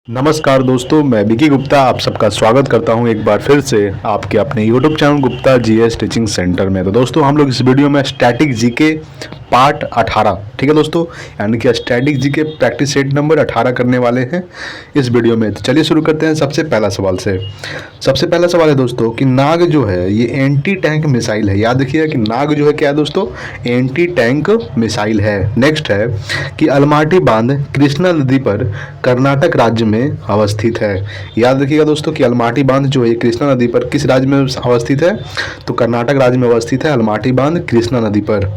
नमस्कार दोस्तों, मैं विकी गुप्ता आप सबका स्वागत करता हूं एक बार फिर से आपके अपने YouTube channel Gupta GS teaching centre में। तो दोस्तों हम लोग इस वीडियो में स्टैटिक जीके पार्ट 18, ठीक है दोस्तों, यानी कि static GK practice set number 18 करने वाले हैं इस वीडियो में। तो चलिए शुरू करते हैं सबसे पहला सवाल से। सबसे पहला सवाल है दोस्तों कि नाग जो है ये एंटी टैंक मिसाइल है। याद रखिएगा कि नाग जो है क्या है दोस्तों, एंटी टैंक मिसाइल है। नेक्स्ट है कि अलमाटी बांध कृष्णा नदी पर कर्नाटक राज्य में अवस्थित है। याद रखिएगा दोस्तों कि अलमाटी बांध जो है कृष्णा नदी पर किस राज्य में अवस्थित है, तो कर्नाटक राज्य में अवस्थित है अलमाटी बांध कृष्णा नदी पर।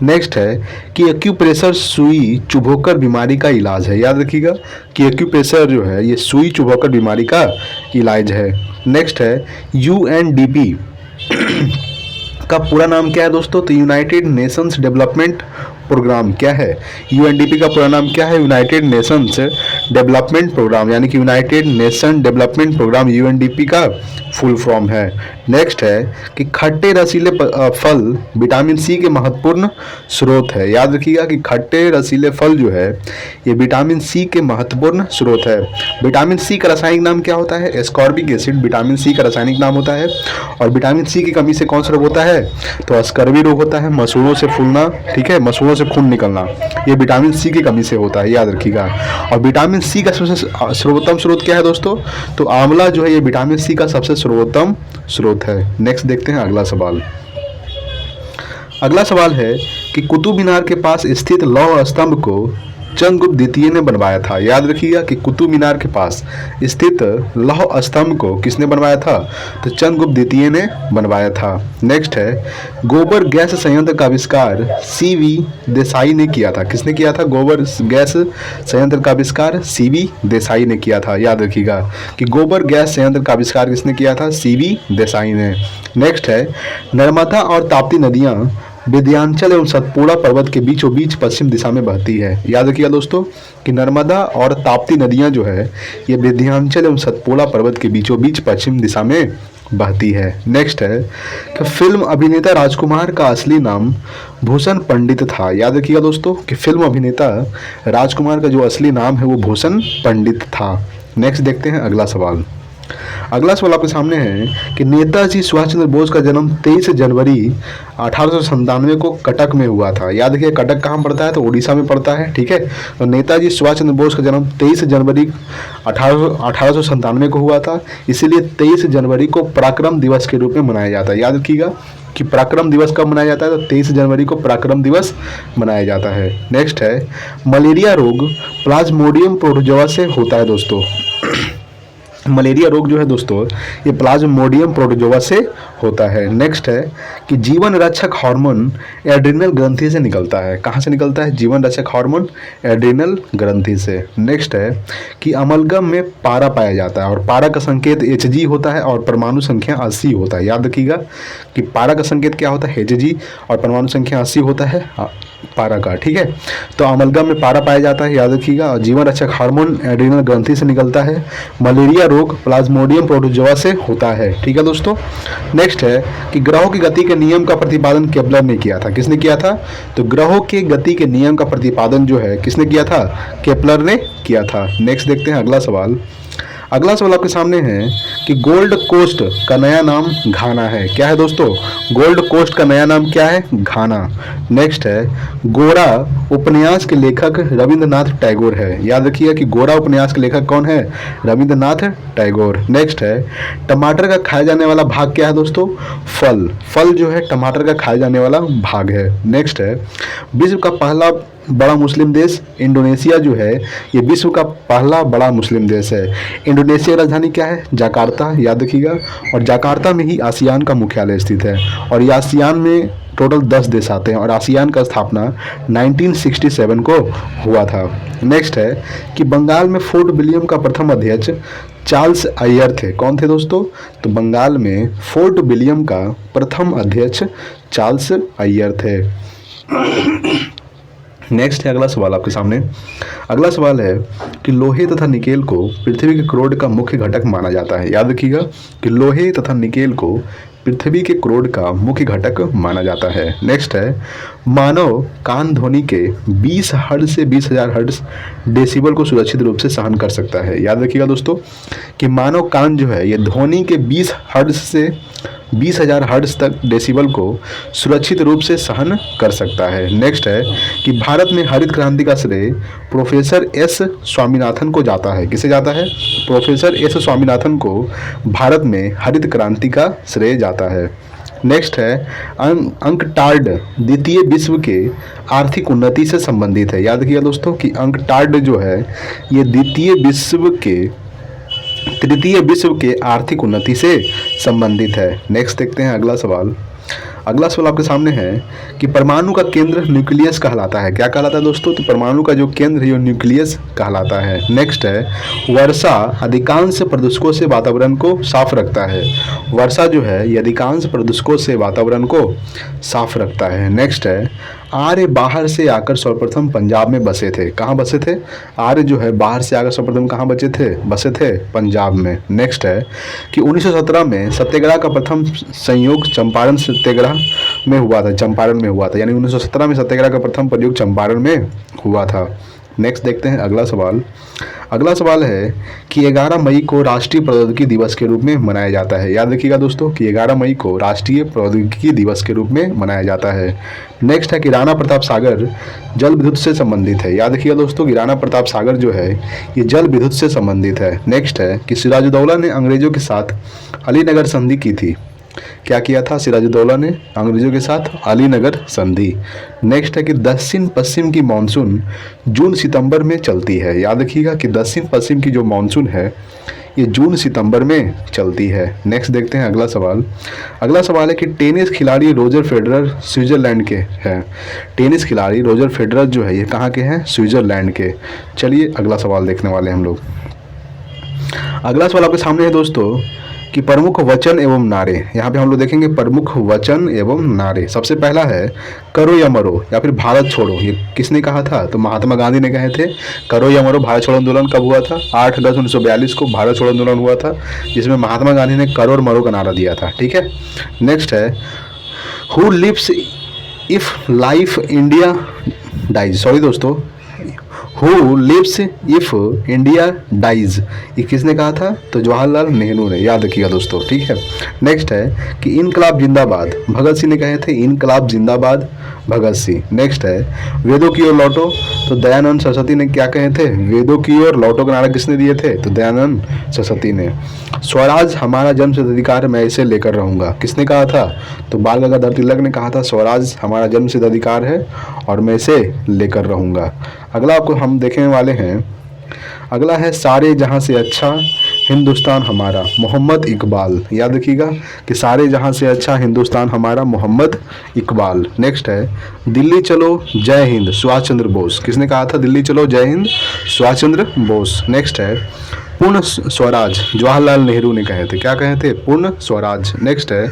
नेक्स्ट है कि एक्यूप्रेशर सुई चुभोकर बीमारी का इलाज है। याद रखिएगा कि एक्यूप्रेशर जो है ये सुई चुभोकर बीमारी का इलाज है। नेक्स्ट है यूएनडीपी का पूरा नाम क्या है दोस्तों, तो यूनाइटेड नेशंस डेवलपमेंट प्रोग्राम क्या है। यूएनडीपी का पूरा नाम क्या है, यूनाइटेड नेशंस डेवलपमेंट प्रोग्राम, यानी कि United Nation development programme UNDP का फुल फॉर्म है। नेक्स्ट है कि खट्टे रसीले फल विटामिन सी के महत्वपूर्ण स्रोत है। याद रखिएगा कि खट्टे रसीले फल जो है ये विटामिन सी के महत्वपूर्ण स्रोत है। विटामिन सी का रासायनिक नाम क्या होता है, एस्कॉर्बिक एसिड विटामिन सी का रासायनिक नाम होता है। और विटामिन सी की कमी से कौन सा रोग होता है, तो स्कर्वी रोग होता है, मसूड़ों से फूलना, ठीक है, मसूड़ों से खून निकलना, ये विटामिन सी की कमी से होता है, याद रखिएगा। और विटामिन सी का सबसे सर्वोत्तम स्रोत क्या है दोस्तों, तो आंवला जो है ये विटामिन सी का सबसे सर्वोत्तम स्रोत है। नेक्स्ट देखते हैं अगला सवाल। अगला सवाल है कि कुतुब मीनार के पास स्थित लौह स्तंभ को चंद्रगुप्त द्वितीय ने बनवाया था। याद रखिएगा कि कुतुब मीनार के पास स्थित लौह स्तंभ को किसने बनवाया था, तो चंद्रगुप्त द्वितीय ने बनवाया था। नेक्स्ट है गोबर गैस संयंत्र का आविष्कार सीवी देसाई ने किया था। किसने किया था, गोबर गैस संयंत्र का आविष्कार सीवी देसाई ने किया था। याद रखिएगा कि गोबर गैस संयंत्र का आविष्कार किसने किया था, सीवी देसाई ने। नेक्स्ट है नर्मदा और ताप्ती नदियाँ विंध्याचल एवं सतपुड़ा पर्वत के बीचों बीच पश्चिम दिशा में बहती है। याद रखिएगा दोस्तों कि नर्मदा और ताप्ती नदियां जो है ये विंध्याचल एवं सतपुड़ा पर्वत के बीचों बीच पश्चिम दिशा में बहती है। नेक्स्ट है कि फिल्म अभिनेता राजकुमार का असली नाम भूषण पंडित था। याद रखिएगा दोस्तों कि फिल्म अभिनेता राजकुमार का जो असली नाम है वो भूषण पंडित था। नेक्स्ट देखते हैं अगला सवाल। अगला सवाल आपके सामने है कि नेताजी सुभाष चंद्र बोस का जन्म 23 जनवरी 1897 को कटक में हुआ था। याद रखिए कटक कहाँ पड़ता है, तो उड़ीसा में पड़ता है, ठीक है। तो नेताजी सुभाष चंद्र बोस का जन्म 23 जनवरी 1897 को हुआ था, इसीलिए 23 जनवरी को पराक्रम दिवस के रूप में मनाया जाता है। याद रखिएगा कि पराक्रम दिवस कब मनाया जाता है, तो 23 जनवरी को पराक्रम दिवस मनाया जाता है। नेक्स्ट है मलेरिया रोग प्लाज्मोडियम प्रोटोजोआ से होता है दोस्तों। मलेरिया रोग जो है दोस्तों ये प्लाज्मोडियम प्रोटोजोआ से होता है। नेक्स्ट है कि जीवन रक्षक हार्मोन एड्रिनल ग्रंथि से निकलता है। कहाँ से निकलता है, जीवन रक्षक हार्मोन एड्रिनल ग्रंथि से। नेक्स्ट है कि अमलगम में पारा पाया जाता है और पारा का संकेत Hg होता है और परमाणु संख्या 80 होता है। याद रखिएगा कि पारा का संकेत क्या होता है, Hg, और परमाणु संख्या 80 होता है पारा का, ठीक है। तो अमलगम में पारा पाया जाता है, याद रखिएगा। जीवन रक्षक हार्मोन एड्रिनल ग्रंथि से निकलता है। मलेरिया रोग प्लाज्मोडियम प्रोटोजोआ से होता है, ठीक है दोस्तों। नेक्स्ट है कि ग्रहों की गति के नियम का प्रतिपादन केपलर ने किया था। किसने किया था, तो ग्रहों के गति के नियम का प्रतिपादन जो है किसने किया था, केपलर ने किया था। नेक्स्ट देखते हैं अगला सवाल। अगला सवाल आपके सामने है कि गोल्ड कोस्ट का नया नाम घाना है। क्या है दोस्तों, गोल्ड कोस्ट का नया नाम क्या है, घाना। नेक्स्ट है गोरा उपन्यास के लेखक रविंद्रनाथ टैगोर है। याद रखिएगा कि गोरा उपन्यास के लेखक कौन है, रविंद्रनाथ टैगोर। नेक्स्ट है टमाटर का खाया जाने वाला भाग क्या है दोस्तों, फल। फल जो है टमाटर का खाया जाने वाला भाग है। नेक्स्ट है विश्व का पहला बड़ा मुस्लिम देश इंडोनेशिया जो है ये विश्व का पहला बड़ा मुस्लिम देश है। इंडोनेशिया की राजधानी क्या है, जकार्ता। याद रखिएगा, और जकार्ता में ही आसियान का मुख्यालय स्थित है। और ये आसियान में टोटल 10 देश आते हैं और आसियान का स्थापना 1967 को हुआ था। नेक्स्ट है कि बंगाल में फोर्ट विलियम का प्रथम अध्यक्ष चार्ल्स अय्यर थे। कौन थे दोस्तों, तो बंगाल में फोर्ट विलियम का प्रथम अध्यक्ष चार्ल्स अय्यर थे। नेक्स्ट है अगला सवाल आपके सामने। अगला सवाल है कि लोहे तथा निकेल को पृथ्वी के क्रोड का मुख्य घटक माना जाता है। याद रखिएगा कि लोहे तथा निकेल को पृथ्वी के क्रोड का मुख्य घटक माना जाता है। नेक्स्ट है मानव कान ध्वनि के 20 हर्ट्ज से 20,000 हर्ट्ज डेसिबल को सुरक्षित रूप से सहन कर सकता है। याद रखिएगा दोस्तों कि मानव कान जो है ये ध्वनि के 20 हर्ट्ज से 20,000 हर्ट्ज तक डेसिबल को सुरक्षित रूप से सहन कर सकता है। नेक्स्ट है कि भारत में हरित क्रांति का श्रेय प्रोफेसर एस स्वामीनाथन को जाता है। किसे जाता है? प्रोफेसर एस स्वामीनाथन को भारत में हरित क्रांति का श्रेय जाता है। नेक्स्ट है अंकटाड द्वितीय विश्व के आर्थिक उन्नति से संबंधित है। याद रखिएगा दोस्तों कि अंकटाड जो है ये तृतीय विश्व के आर्थिक उन्नति से संबंधित है। नेक्स्ट देखते हैं अगला सवाल। अगला सवाल आपके सामने है कि परमाणु का केंद्र न्यूक्लियस कहलाता है। क्या कहलाता है दोस्तों? तो परमाणु का जो केंद्र है वो न्यूक्लियस कहलाता है। नेक्स्ट है वर्षा अधिकांश प्रदूषकों से वातावरण को साफ रखता है। वर्षा जो है ये अधिकांश प्रदूषकों से वातावरण को साफ रखता है। नेक्स्ट है आर्य बाहर से आकर सर्वप्रथम पंजाब में बसे थे। कहाँ बसे थे? आर्य जो है बाहर से आकर सर्वप्रथम कहाँ बसे थे? पंजाब में। नेक्स्ट है कि 1917 में सत्याग्रह का प्रथम संयोग चंपारण सत्याग्रह में हुआ था। चंपारण में हुआ था, यानी 1917 में सत्याग्रह का प्रथम प्रयोग चंपारण में हुआ था। नेक्स्ट देखते हैं अगला सवाल। अगला सवाल है कि 11 मई को राष्ट्रीय प्रौद्योगिकी दिवस के रूप में मनाया जाता है। याद रखिएगा दोस्तों कि 11 मई को राष्ट्रीय प्रौद्योगिकी दिवस के रूप में मनाया जाता है। नेक्स्ट है कि राणा प्रताप सागर जल विद्युत से संबंधित है। याद रखिएगा दोस्तों कि राणा प्रताप सागर जो है ये जल विद्युत से संबंधित है। नेक्स्ट है कि सिराजुद्दौला ने अंग्रेजों के साथ अलीनगर संधि की थी। क्या किया था सिराजुद्दौला ने? अंग्रेजों के साथ अलीनगर संधि। नेक्स्ट है कि दक्षिण पश्चिम की मानसून जून सितंबर में चलती है। याद रखिएगा कि दक्षिण पश्चिम की जो मानसून है ये जून सितंबर में चलती है। नेक्स्ट देखते हैं अगला सवाल। अगला सवाल है कि टेनिस खिलाड़ी रोजर फेडरर स्विट्जरलैंड के हैं। टेनिस खिलाड़ी रोजर फेडरर जो है ये कहाँ के हैं? स्विट्जरलैंड के। चलिए अगला सवाल देखने वाले हैं हम लोग। अगला सवाल आपके सामने है दोस्तों कि प्रमुख वचन एवं नारे। यहाँ पे हम लोग देखेंगे प्रमुख वचन एवं नारे। सबसे पहला है करो या मरो या फिर भारत छोड़ो। ये किसने कहा था? तो महात्मा गांधी ने कहे थे करो या मरो। भारत छोड़ो आंदोलन कब हुआ था? 8 अगस्त 1942 को भारत छोड़ो आंदोलन हुआ था, जिसमें महात्मा गांधी ने करो और मरो का नारा दिया था। ठीक है। नेक्स्ट है who lives if life India dies. Sorry दोस्तों, who lives if India dies ये किसने कहा था? तो जवाहरलाल नेहरू ने। याद रखिएगा दोस्तों। ठीक है। नेक्स्ट है कि इनकलाब जिंदाबाद भगत सिंह ने कहे थे इनकलाब जिंदाबाद भगत सिंह। नेक्स्ट है वेदों की ओर लौटो, तो दयानंद सरस्वती ने क्या कहे थे? वेदों की ओर लौटो का नारा किसने दिए थे? तो दयानंद सरस्वती ने। स्वराज हमारा जन्मसिद्ध अधिकार मैं इसे लेकर रहूंगा, किसने कहा था? तो बाल गंगाधर तिलक ने कहा था स्वराज हमारा जन्मसिद्ध अधिकार है और मैं इसे लेकर रहूंगा। अगला आपको हम देखने वाले हैं। अगला है सारे जहां से अच्छा हिंदुस्तान हमारा, मोहम्मद इकबाल। याद रखिएगा कि सारे जहां से अच्छा हिंदुस्तान हमारा, मोहम्मद इकबाल। नेक्स्ट है दिल्ली चलो जय हिंद, सुभाष चंद्र बोस। किसने कहा था दिल्ली चलो जय हिंद? सुभाष चंद्र बोस। नेक्स्ट है पूर्ण स्वराज, जवाहरलाल नेहरू ने कहे थे। क्या कहे थे? पूर्ण स्वराज। नेक्स्ट है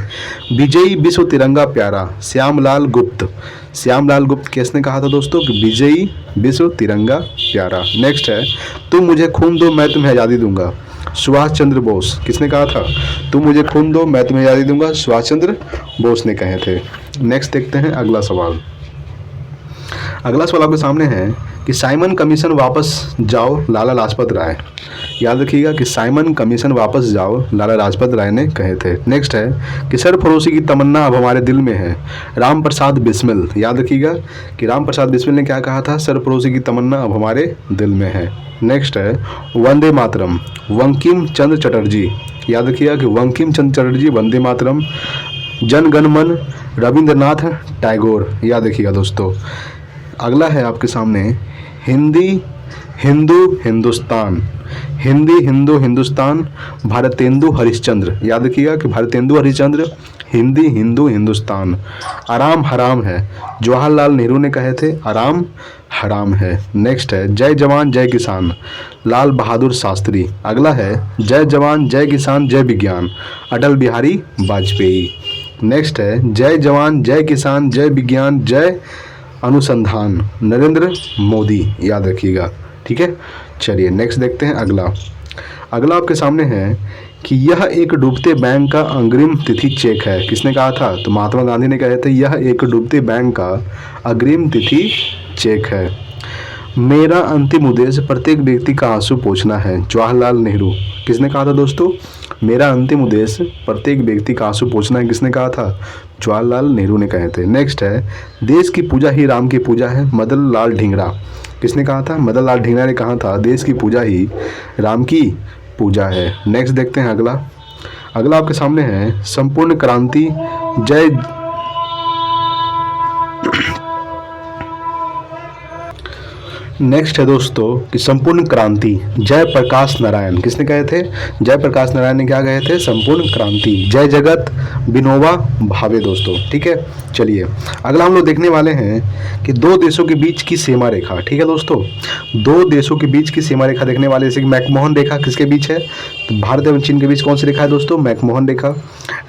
विजयी विश्व तिरंगा प्यारा, श्यामलाल गुप्त। श्यामलाल गुप्त किसने कहा था दोस्तों? कि विजयी विश्व तिरंगा प्यारा। नेक्स्ट है तुम मुझे खून दो मैं तुम्हें आज़ादी दूंगा, सुभाष चंद्र बोस। किसने कहा था? तुम मुझे खून दो मैं तुम्हें आज़ादी दूंगा, सुभाष चंद्र बोस ने कहे थे। नेक्स्ट देखते हैं अगला सवाल। अगला सवाल आपके सामने है कि साइमन कमीशन वापस जाओ लाला लाजपत राय। याद रखिएगा कि साइमन कमीशन वापस जाओ लाला लाजपत राय ने कहे थे। नेक्स्ट है कि सरफरोशी की तमन्ना अब हमारे दिल में है, राम प्रसाद बिस्मिल। याद रखिएगा कि राम प्रसाद बिस्मिल ने क्या कहा था? सरफरोशी की तमन्ना अब हमारे दिल में है। नेक्स्ट है वंदे मातरम, बंकिम चंद्र चटर्जी। याद रखिएगा कि बंकिम चंद्र चटर्जी वंदे मातरम। जन गण मन, रविंद्रनाथ टैगोर। याद रखिएगा दोस्तों। अगला है आपके सामने हिंदी हिंदू हिंदुस्तान, हिंदी हिंदू हिंदुस्तान, भारतेंदु हरिश्चंद्र। याद रखिएगा कि भारतेंदु हरिश्चंद्र, हिंदी हिंदू हिंदुस्तान। आराम हराम है, जवाहरलाल नेहरू ने कहे थे आराम हराम है। नेक्स्ट है जय जवान जय किसान, लाल बहादुर शास्त्री। अगला है जय जवान जय किसान जय विज्ञान, अटल बिहारी वाजपेयी। नेक्स्ट है जय जवान जय किसान जय विज्ञान जय अनुसंधान नरेंद्र मोदी, याद रखिएगा। ठीक है, चलिए नेक्स्ट देखते हैं अगला। अगला आपके सामने है कि यह एक डूबते बैंक का अग्रिम तिथि चेक है। किसने कहा था? तो महात्मा गांधी ने कहे थे यह एक डूबते बैंक का अग्रिम तिथि चेक है। मेरा अंतिम उद्देश्य प्रत्येक व्यक्ति का आंसू पोंछना है, जवाहरलाल नेहरू। किसने कहा था दोस्तों? मेरा अंतिम उद्देश्य प्रत्येक व्यक्ति का आंसू पोंछना है, किसने कहा था? जवाहरलाल नेहरू ने कहे थे। नेक्स्ट है देश की पूजा ही राम की पूजा है, मदन लाल ढींगरा। किसने कहा था? मदन लाल ढींगरा ने कहा था देश की पूजा ही राम की पूजा है। नेक्स्ट देखते हैं अगला। अगला आपके सामने है संपूर्ण क्रांति जय नेक्स्ट है दोस्तों कि संपूर्ण क्रांति जयप्रकाश नारायण। किसने कहे थे? जयप्रकाश नारायण ने क्या कहे थे? संपूर्ण क्रांति। जय जगत विनोबा भावे दोस्तों। ठीक है, चलिए अगला हम लोग देखने वाले हैं कि दो देशों के बीच की सीमा रेखा। ठीक है दोस्तों, दो देशों के बीच की सीमा रेखा देखने वाले, जैसे कि मैकमोहन रेखा किसके बीच है? तो भारत एवं चीन के बीच कौन सी रेखा है दोस्तों? मैकमोहन रेखा।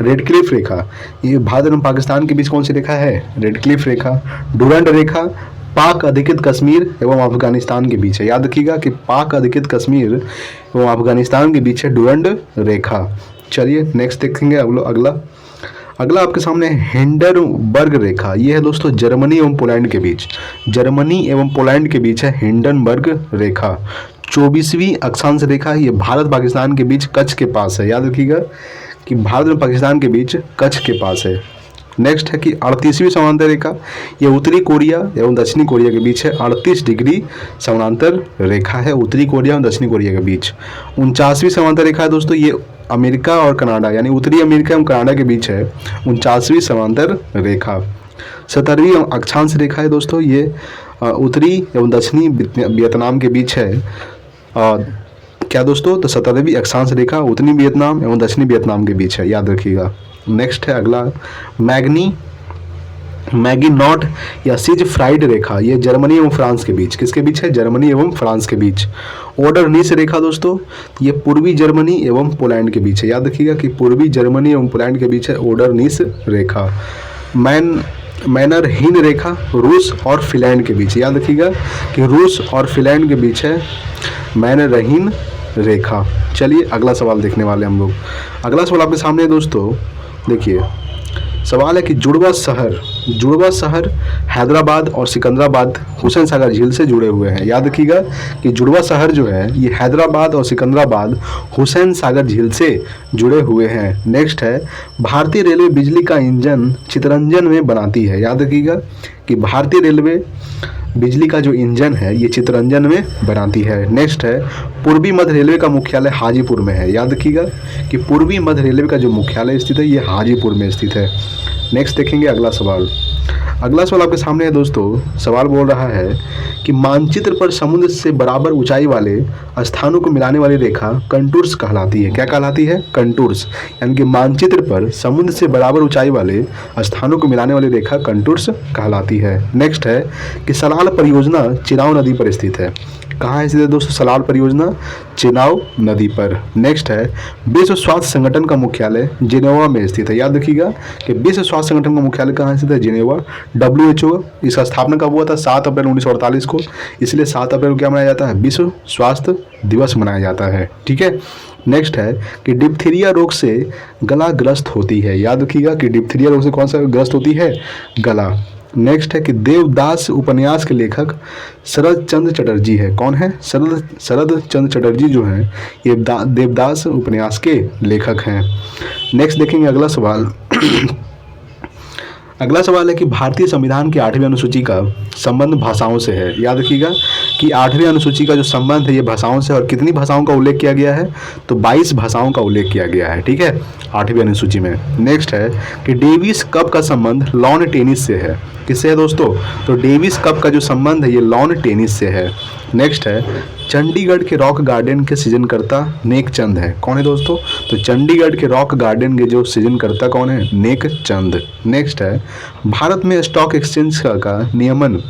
रेड क्लिफ रेखा, ये भारत एवं पाकिस्तान के बीच कौन सी रेखा है? रेड क्लिफ रेखा। डुरंड रेखा पाक अधिकृत कश्मीर एवं अफगानिस्तान के बीच है। याद रखिएगा कि पाक अधिकृत कश्मीर एवं अफगानिस्तान के बीच है डुरंड रेखा। चलिए नेक्स्ट देखेंगे अगला। अगला आपके सामने हिंडनबर्ग रेखा। ये है दोस्तों जर्मनी एवं पोलैंड के बीच, जर्मनी एवं पोलैंड के बीच है हिंडनबर्ग रेखा। 24वीं अक्षांश रेखा, ये भारत पाकिस्तान के बीच कच्छ के पास है। याद रखिएगा कि भारत और पाकिस्तान के बीच कच्छ के पास है। नेक्स्ट है कि 38वीं समांतर रेखा, ये उत्तरी कोरिया एवं दक्षिणी कोरिया के बीच है। 38 डिग्री समांतर रेखा है उत्तरी कोरिया और दक्षिणी कोरिया के बीच। 49वीं समांतर रेखा है दोस्तों, ये अमेरिका और कनाडा यानी उत्तरी अमेरिका एवं कनाडा के बीच है 49वीं समांतर रेखा। 70वीं अक्षांश रेखा है दोस्तों, ये उत्तरी एवं दक्षिणी वियतनाम के बीच है। क्या दोस्तों? तो 70वीं अक्षांश रेखा उत्तरी वियतनाम एवं दक्षिणी वियतनाम के बीच है, याद रखिएगा। नेक्स्ट है अगला मैगिनॉट या सिज फ्राइड रेखा, ये जर्मनी एवं फ्रांस के बीच, किसके बीच है? जर्मनी एवं फ्रांस के बीच। ओडरनिस रेखा दोस्तों, ये पूर्वी जर्मनी एवं पोलैंड के बीच है। याद रखिएगा कि पूर्वी जर्मनी एवं पोलैंड के बीच है ओडरनिस रेखा। मैनरहीन रेखा रूस और फिनलैंड के बीच, याद रखिएगा कि रूस और फिनलैंड के बीच है मैनरहीन रेखा। चलिए अगला सवाल देखने वाले हम लोग। अगला सवाल आपके सामने है दोस्तों, देखिए सवाल है कि जुड़वा शहर हैदराबाद और सिकंदराबाद हुसैन सागर झील से जुड़े हुए हैं। याद रखिएगा कि जुड़वा शहर जो है ये हैदराबाद और सिकंदराबाद हुसैन सागर झील से जुड़े हुए हैं। नेक्स्ट है भारतीय रेलवे बिजली का इंजन चितरंजन में बनाती है। याद रखिएगा कि भारतीय रेलवे बिजली का जो इंजन है ये चितरंजन में बनाती है। नेक्स्ट है पूर्वी मध्य रेलवे का मुख्यालय हाजीपुर में है। याद रखिएगा कि पूर्वी मध्य रेलवे का जो मुख्यालय स्थित है ये हाजीपुर में स्थित है। नेक्स्ट देखेंगे अगला सवाल। अगला सवाल आपके सामने है दोस्तों, सवाल बोल रहा है कि मानचित्र पर समुद्र से बराबर ऊंचाई वाले स्थानों को मिलाने वाली रेखा कंटूर्स कहलाती है। क्या कहलाती है? कंटूर्स। यानी कि मानचित्र पर समुद्र से बराबर ऊंचाई वाले स्थानों को मिलाने वाली रेखा कंटूर्स कहलाती है। नेक्स्ट है कि सलाल परियोजना चिनाब नदी पर स्थित है। कहाँ है स्थित दोस्तों सलाल परियोजना? चिनाब नदी पर। नेक्स्ट है विश्व स्वास्थ्य संगठन का मुख्यालय जिनेवा में स्थित है। याद रखिएगा कि विश्व स्वास्थ्य संगठन का मुख्यालय कहाँ स्थित है? जिनेवा। WHO इसका स्थापना कब हुआ था? 7 अप्रैल 1948 को, इसलिए 7 अप्रैल को क्या मनाया जाता है? विश्व स्वास्थ्य दिवस मनाया जाता है। ठीक है। नेक्स्ट है कि डिप्थीरिया रोग से गला ग्रस्त होती है। याद रखिएगा कि डिप्थीरिया रोग से कौन सा ग्रस्त होती है? गला। नेक्स्ट है कि देवदास उपन्यास के लेखक शरद चंद्र चटर्जी है। कौन है? शरद चंद्र चटर्जी जो हैं ये देवदास उपन्यास के लेखक हैं। नेक्स्ट देखेंगे अगला सवाल। अगला सवाल है कि भारतीय संविधान की 8वीं अनुसूची का संबंध भाषाओं से है। याद रखिएगा कि 8वीं अनुसूची का जो संबंध है ये भाषाओं से, और कितनी भाषाओं का उल्लेख किया गया है? तो 22 भाषाओं का उल्लेख किया गया है। ठीक है, 8वीं अनुसूची में। नेक्स्ट है कि डेविस कप का संबंध लॉन टेनिस से है। किससे है दोस्तों? तो डेविस कप का जो संबंध है ये लॉन टेनिस से है। नेक्स्ट है चंडीगढ़ के रॉक गार्डन के सृजनकर्ता नेकचंद है। कौन है दोस्तों? तो चंडीगढ़ के रॉक गार्डन के जो सृजनकर्ता कौन है? नेकचंद। नेक्स्ट है भारत में स्टॉक एक्सचेंज का नियमन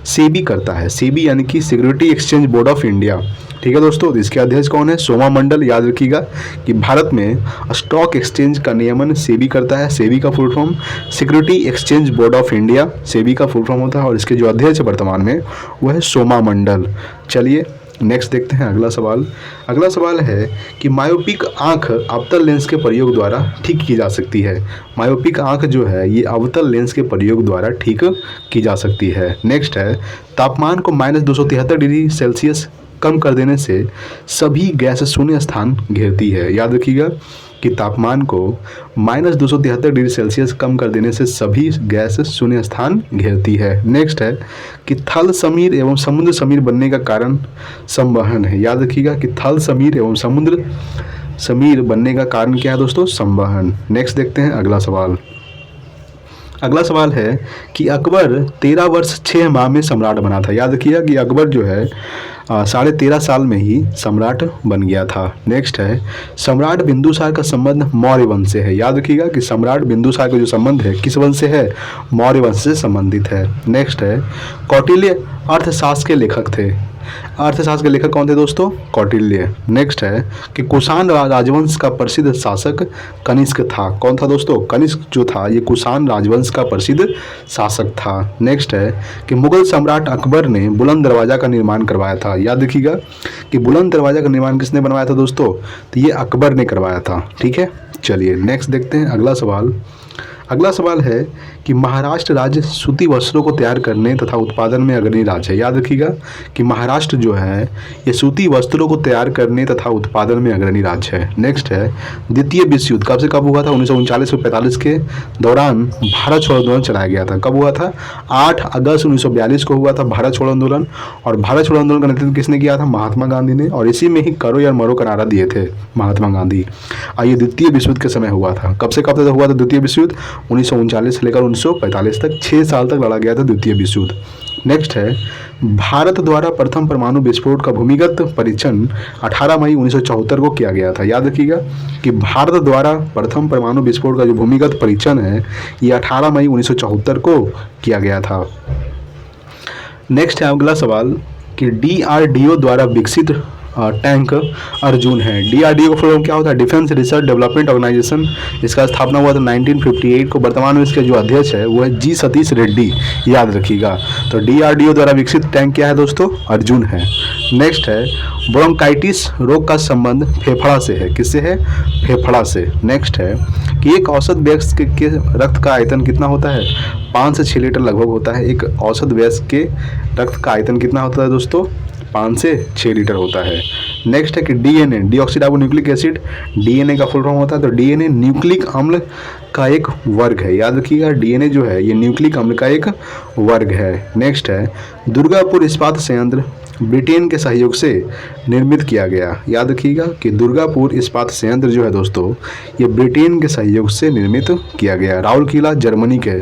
सेबी करता है। सेबी यानी कि security exchange board of India ठीक है दोस्तों, तो इसके अध्यक्ष कौन है? सोमा मंडल। याद रखिएगा कि भारत में स्टॉक एक्सचेंज का नियमन सेबी करता है। सेबी का full form security exchange board of India, SEBI का फुल फॉर्म होता है, और इसके जो अध्यक्ष है वर्तमान में वो है सोमा मंडल। चलिए नेक्स्ट देखते हैं अगला सवाल। अगला सवाल है कि मायोपिक आंख अवतल लेंस के प्रयोग द्वारा ठीक की जा सकती है। मायोपिक आंख जो है ये अवतल लेंस के प्रयोग द्वारा ठीक की जा सकती है। नेक्स्ट है तापमान को -273 डिग्री सेल्सियस कम कर देने से सभी गैस शून्य स्थान घेरती है। याद रखिएगा कि तापमान को -273 डिग्री सेल्सियस कम कर देने से सभी गैस शून्य स्थान घेरती है। नेक्स्ट है कि थल समीर एवं समुद्र समीर बनने का कारण संवहन है। याद रखिएगा कि थल समीर एवं समुद्र समीर बनने का कारण क्या है दोस्तों? संवहन। नेक्स्ट देखते हैं अगला सवाल। अगला सवाल है कि अकबर 13 वर्ष 6 माह में सम्राट बना था। याद रखिएगा कि अकबर जो है 13.5 साल में ही सम्राट बन गया था। नेक्स्ट है सम्राट बिंदुसार का संबंध मौर्य वंश से है। याद रखिएगा कि सम्राट बिंदुसार का जो संबंध है किस वंश से है? मौर्य वंश से संबंधित है। नेक्स्ट है कौटिल्य अर्थशास्त्र के लेखक थे। अर्थशास्त्र के लेखक कौन थे दोस्तों? कौटिल्य। नेक्स्ट है कि कुषाण राजवंश का प्रसिद्ध शासक कनिष्क था। कौन था दोस्तों? कनिष्क जो था ये कुषाण राजवंश का प्रसिद्ध शासक था। नेक्स्ट है कि मुगल सम्राट अकबर ने बुलंद दरवाजा का निर्माण करवाया था। याद रखिएगा कि बुलंद दरवाजा का निर्माण किसने बनवाया था दोस्तों? तो ये अकबर ने करवाया था। ठीक है, चलिए नेक्स्ट देखते हैं अगला सवाल। अगला सवाल है कि महाराष्ट्र राज्य सूती वस्त्रों को तैयार करने तथा उत्पादन में अग्रणी राज्य है। याद रखिएगा कि महाराष्ट्र जो है ये सूती वस्त्रों को तैयार करने तथा उत्पादन में अग्रणी राज्य है। नेक्स्ट है द्वितीय विश्व युद्ध कब से कब हुआ था? 1939 से 45 के दौरान भारत छोड़ो आंदोलन चलाया गया था। कब हुआ था? 8 अगस्त 1942 को हुआ था भारत छोड़ो आंदोलन। और भारत छोड़ो आंदोलन का नेतृत्व किसने किया था? महात्मा गांधी ने। और इसी में ही करो या मरो का नारा दिए थे महात्मा गांधी। ये द्वितीय विश्व युद्ध के समय हुआ था। कब से कब तक हुआ था द्वितीय विश्व युद्ध? 1939 से लेकर 1945 तक 6 साल तक लड़ा गया था द्वितीय विश्व युद्ध। नेक्स्ट है भारत द्वारा प्रथम परमाणु विस्फोट का भूमिगत परीक्षण 18 मई 1974 को किया गया था। याद रखिएगा कि भारत द्वारा प्रथम परमाणु विस्फोट का जो भूमिगत परीक्षण है ये 18 मई 1974 को किया गया था। नेक्स्ट है अगला सवाल कि DRDO द्वारा विकसित टैंक अर्जुन है। DRDO का फुल क्या होता है? Defence research development organisation. इसका स्थापना हुआ था 1958 को। वर्तमान में इसके जो अध्यक्ष है वो है जी सतीश रेड्डी। याद रखिएगा तो DRDO द्वारा विकसित टैंक क्या है दोस्तों? अर्जुन है। नेक्स्ट है ब्रोंकाइटिस रोग का संबंध फेफड़ा से है। किससे है? फेफड़ा से। नेक्स्ट है कि एक औसत व्यक्ति के रक्त का आयतन कितना होता है? 5 से 6 लीटर लगभग होता है। एक औसत व्यक्ति के रक्त का आयतन कितना होता है दोस्तों? 5 से 6 लीटर होता है। नेक्स्ट है कि DNA डीऑक्सीराइबोन्यूक्लिक एसिड DNA का फुल फॉर्म होता है। तो DNA न्यूक्लिक अम्ल का एक वर्ग है। याद रखिएगा DNA जो है ये न्यूक्लिक अम्ल का एक वर्ग है। नेक्स्ट है दुर्गापुर इस्पात संयंत्र ब्रिटेन के सहयोग से निर्मित किया गया। याद रखिएगा कि दुर्गापुर इस्पात संयंत्र जो है दोस्तों ये ब्रिटेन के सहयोग से निर्मित किया गया। राउरकेला जर्मनी के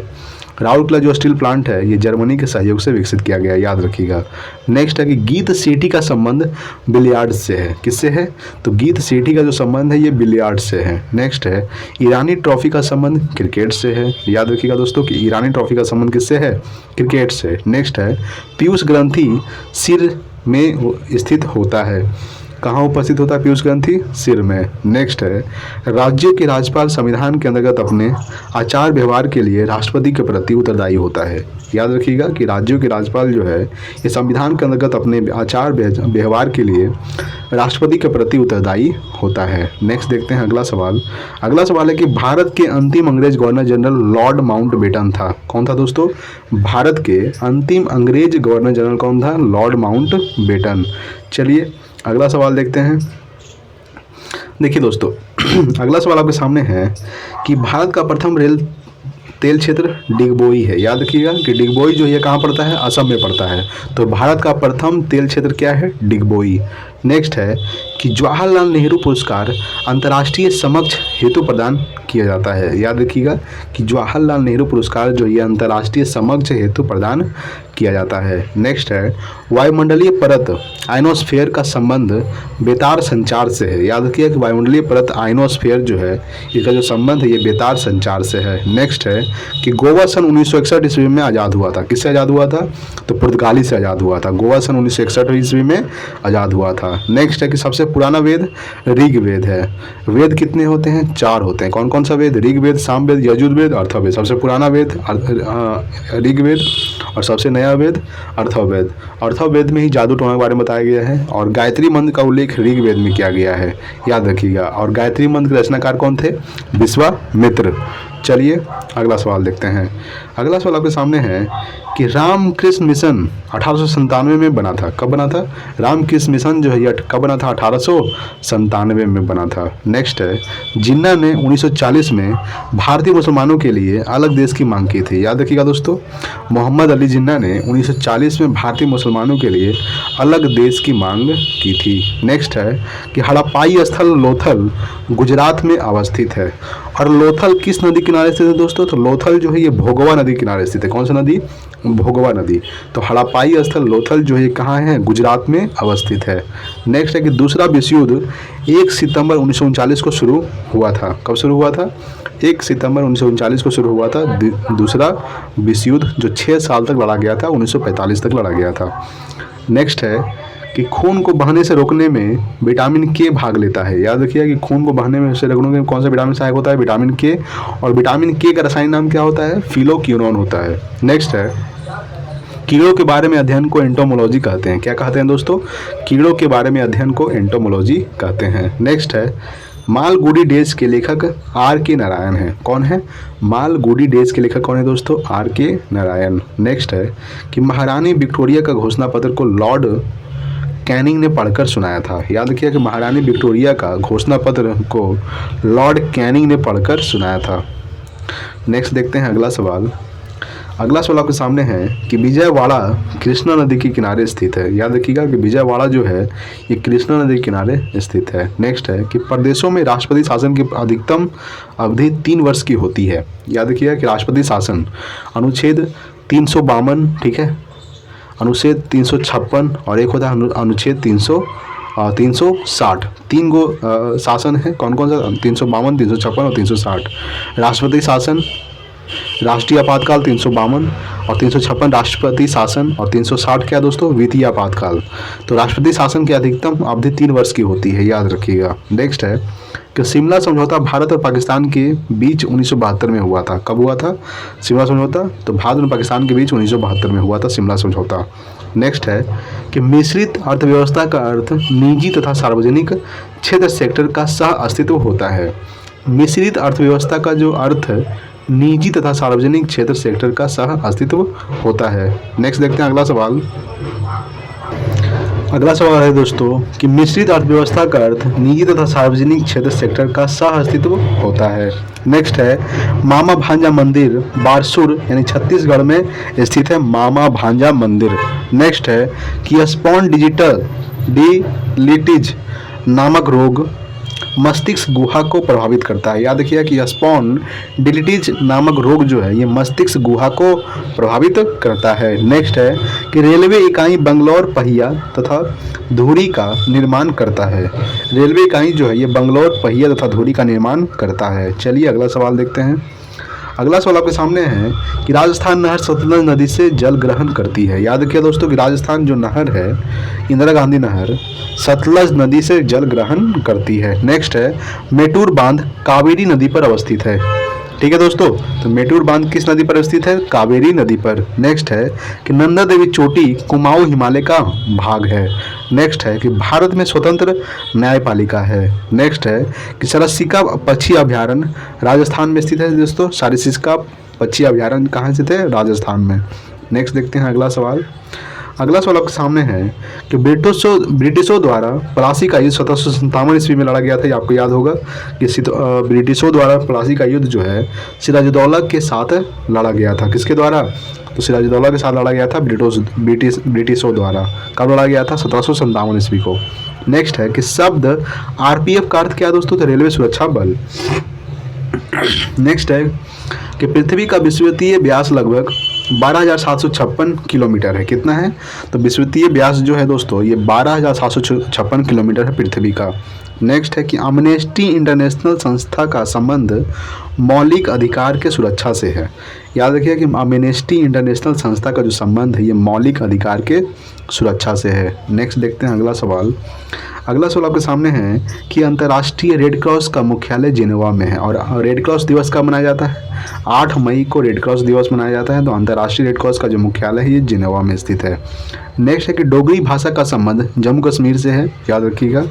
राउरकेला जो स्टील प्लांट है ये जर्मनी के सहयोग से विकसित किया गया। याद रखिएगा। नेक्स्ट है कि गीत सेठी का संबंध बिलियार्ड्स से है। किससे है? तो गीत सेठी का जो संबंध है ये बिलियार्ड्स से है। नेक्स्ट है ईरानी ट्रॉफी का संबंध क्रिकेट से है। याद रखिएगा दोस्तों कि ईरानी ट्रॉफी का संबंध किससे है? क्रिकेट से। नेक्स्ट है पीयूष ग्रंथि सिर में स्थित होता है। कहाँ उपस्थित होता है पीयूष ग्रंथि? सिर में। नेक्स्ट है राज्यों के राज्यपाल संविधान के अंतर्गत अपने आचार व्यवहार के लिए राष्ट्रपति के प्रति उत्तरदायी होता है। याद रखिएगा कि राज्यों के राज्यपाल जो है ये संविधान के अंतर्गत अपने आचार व्यवहार के लिए राष्ट्रपति के प्रति उत्तरदायी होता है। नेक्स्ट देखते हैं अगला सवाल। अगला सवाल है कि भारत के अंतिम अंग्रेज गवर्नर जनरल लॉर्ड माउंटबेटन था। कौन था दोस्तों? भारत के अंतिम अंग्रेज गवर्नर जनरल कौन था? Lord Mountbatten. चलिए अगला सवाल देखते हैं। देखिए दोस्तों अगला सवाल आपके सामने है कि भारत का प्रथम रेल तेल क्षेत्र डिगबोई है। याद रखिएगा कि डिगबोई जो है कहाँ पड़ता है? असम में पड़ता है। तो भारत का प्रथम तेल क्षेत्र क्या है? डिगबोई। नेक्स्ट है कि जवाहरलाल नेहरू पुरस्कार अंतर्राष्ट्रीय समक्ष हेतु प्रदान किया जाता है। याद रखिएगा कि जवाहरलाल नेहरू पुरस्कार जो ये अंतर्राष्ट्रीय समक्ष हेतु प्रदान किया जाता है। नेक्स्ट है वायुमंडलीय परत आयनोस्फीयर का संबंध बेतार संचार से है। याद रखिएगा कि वायुमंडलीय परत आयनोस्फीयर जो है इसका जो संबंध है ये बेतार संचार से है। नेक्स्ट है कि गोवा सन 1961 ईस्वी में आज़ाद हुआ था। किससे आज़ाद हुआ था? तो पुर्तगाली से आज़ाद हुआ था। गोवा सन 1961 ईस्वी में आज़ाद हुआ था। था। नेक्स्ट है कि सबसे पुराना वेद ऋग्वेद है। वेद कितने होते हैं? 4 होते हैं। कौन कौन सा वेद? ऋग्वेद, सामवेद, यजुर्वेद, अथर्ववेद। सबसे पुराना वेद ऋग्वेद और सबसे नया वेद अथर्ववेद। अथर्ववेद में ही जादू टोना के बारे में बताया गया है और गायत्री मंत्र का उल्लेख ऋग्वेद में किया गया है, याद रखिएगा। और गायत्री मंत्र के रचनाकार कौन थे? विश्वामित्र। चलिए अगला सवाल देखते हैं। अगला सवाल आपके सामने है कि रामकृष्ण मिशन 1897 में बना था। कब बना था? रामकृष्ण मिशन जो है ये कब बना था? 1897 में बना था। नेक्स्ट है, जिन्ना ने 1940 में भारतीय मुसलमानों के लिए अलग देश की मांग की थी। याद रखिएगा दोस्तों, मोहम्मद अली जिन्ना ने 1940 में भारतीय मुसलमानों के लिए अलग देश की मांग की थी। नेक्स्ट है कि हड़प्पाई स्थल लोथल गुजरात में अवस्थित है। और लोथल किस नदी किनारे स्थित है दोस्तों? तो लोथल जो है ये भोगवा नदी किनारे स्थित है। कौन सा नदी? भोगवा नदी। तो हड़प्पाई स्थल लोथल जो है कहाँ है? गुजरात में अवस्थित है। नेक्स्ट है कि दूसरा विश्व युद्ध 1 सितंबर 1939 को शुरू हुआ था। कब शुरू हुआ था? 1 सितंबर 1939 को शुरू हुआ था दूसरा विश्व युद्ध, जो 6 साल तक लड़ा गया था, 1945 तक लड़ा गया था। नेक्स्ट है कि खून को बहने से रोकने में विटामिन के भाग लेता है। याद रखिए कि खून को बहने में से रोकने में कौन सा विटामिन सहायक होता है? विटामिन के। और विटामिन के का रासायनिक नाम क्या होता है? फिलोक्विनोन होता है। नेक्स्ट है, कीड़ों के बारे में अध्ययन को एंटोमोलॉजी कहते हैं। क्या कहते हैं दोस्तों? कीड़ों के बारे में अध्ययन को एंटोमोलॉजी कहते हैं। नेक्स्ट है, मालगुडी डेज के लेखक R.K. नारायण हैं। कौन है? मालगुडी डेज के लेखक कौन है दोस्तों? R.K. नारायण। नेक्स्ट है कि महारानी विक्टोरिया का घोषणा पत्र को लॉर्ड कैनिंग ने पढ़कर सुनाया था। याद रखिए कि महारानी विक्टोरिया का घोषणा पत्र को लॉर्ड कैनिंग ने पढ़कर सुनाया था। नेक्स्ट देखते हैं अगला सवाल। अगला सवाल आपके सामने है कि विजयवाड़ा कृष्णा नदी के किनारे स्थित है। याद रखिएगा कि विजयवाड़ा जो है ये कृष्णा नदी के किनारे स्थित है। नेक्स्ट है कि प्रदेशों में राष्ट्रपति शासन की अधिकतम अवधि 3 वर्ष की होती है। याद रखिएगा कि राष्ट्रपति शासन अनुच्छेद 352, ठीक है, अनुच्छेद 356 और एक होता है अनुच्छेद 360। 3 गो शासन है। कौन कौन सा? 352, 356 और 360। राष्ट्रपति शासन, राष्ट्रीय आपातकाल 352 और 356 राष्ट्रपति शासन और 360 क्या दोस्तों? वित्तीय आपातकाल। तो राष्ट्रपति शासन की अधिकतम अवधि 3 वर्ष की होती है, याद रखिएगा। नेक्स्ट है कि शिमला समझौता भारत और पाकिस्तान के बीच 1972 में हुआ था। कब हुआ था शिमला समझौता? तो भारत और पाकिस्तान के बीच 1972 में हुआ था शिमला समझौता। नेक्स्ट है कि मिश्रित अर्थव्यवस्था का अर्थ निजी तथा सार्वजनिक क्षेत्र सेक्टर का सह अस्तित्व होता है। मिश्रित अर्थव्यवस्था का जो अर्थ निजी तथा सार्वजनिक क्षेत्र सेक्टर का सह अस्तित्व होता है। नेक्स्ट देखते हैं अगला सवाल। अगला सवाल है दोस्तों कि मिश्रित अर्थव्यवस्था का अर्थ निजी तथा सार्वजनिक क्षेत्र सेक्टर का सह अस्तित्व होता है। नेक्स्ट है मामा भांजा मंदिर बारसूर यानी छत्तीसगढ़ में स्थित है। मामा भांजा मंदिर। नेक्स्ट है कि स्पॉन्डिलिटिस डिलीटिज नामक रोग मस्तिष्क गुहा को प्रभावित करता है। याद रखिए कि स्पॉन्डिलिटिस नामक रोग जो है ये मस्तिष्क गुहा को प्रभावित करता है। नेक्स्ट है कि रेलवे इकाई बंगलौर पहिया तथा धुरी का निर्माण करता है। रेलवे इकाई जो है ये बंगलौर पहिया तथा धुरी का निर्माण करता है। चलिए अगला सवाल देखते हैं। अगला सवाल आपके सामने है कि राजस्थान नहर सतलज नदी से जल ग्रहण करती है। याद रखिए दोस्तों कि राजस्थान जो नहर है इंदिरा गांधी नहर सतलज नदी से जल ग्रहण करती है। नेक्स्ट है मेटूर बांध कावेरी नदी पर अवस्थित है। ठीक है दोस्तों, तो मेटूर बांध किस नदी पर स्थित है? कावेरी नदी पर। नेक्स्ट है कि नंदा देवी चोटी कुमाऊं हिमालय का भाग है। नेक्स्ट है कि भारत में स्वतंत्र न्यायपालिका है। नेक्स्ट है कि सरसिका पक्षी अभ्यारण्य राजस्थान में स्थित है दोस्तों। सरसिका पक्षी अभ्यारण्य कहाँ स्थित है? राजस्थान में। नेक्स्ट देखते हैं अगला सवाल। अगला सवाल आपके सामने है कि ब्रिटिशों द्वारा प्लासी का युद्ध 1757 ईस्वी में लड़ा गया था। ये आपको याद होगा कि ब्रिटिशों द्वारा प्लासी का युद्ध जो है सिराजुद्दौला के साथ लड़ा गया था। किसके द्वारा? तो सिराजुद्दौला के साथ लड़ा गया था ब्रिटिशों द्वारा। कब लड़ा गया था? 1757 ईस्वी को। नेक्स्ट है कि शब्द RPF का अर्थ क्या है दोस्तों? तो रेलवे सुरक्षा बल। नेक्स्ट है कि पृथ्वी का विश्ववित्तीय व्यास लगभग 12,756 किलोमीटर है। कितना है? तो विश्ववित्तीय व्यास जो है दोस्तों ये 12,756 किलोमीटर है पृथ्वी का। नेक्स्ट है कि अमनेस्टी इंटरनेशनल संस्था का संबंध मौलिक अधिकार के सुरक्षा से है। याद रखिए कि अमनेस्टी इंटरनेशनल संस्था का जो संबंध है ये मौलिक अधिकार के सुरक्षा से है। नेक्स्ट देखते हैं अगला सवाल। अगला सवाल आपके सामने है कि अंतर्राष्ट्रीय रेड क्रॉस का मुख्यालय जिनेवा में है और रेड क्रॉस दिवस कब मनाया जाता है? 8 मई को रेड क्रॉस दिवस मनाया जाता है। तो अंतर्राष्ट्रीय रेड क्रॉस का जो मुख्यालय है ये जिनेवा में स्थित है। नेक्स्ट है कि डोगरी भाषा का संबंध जम्मू कश्मीर से है, याद रखिएगा।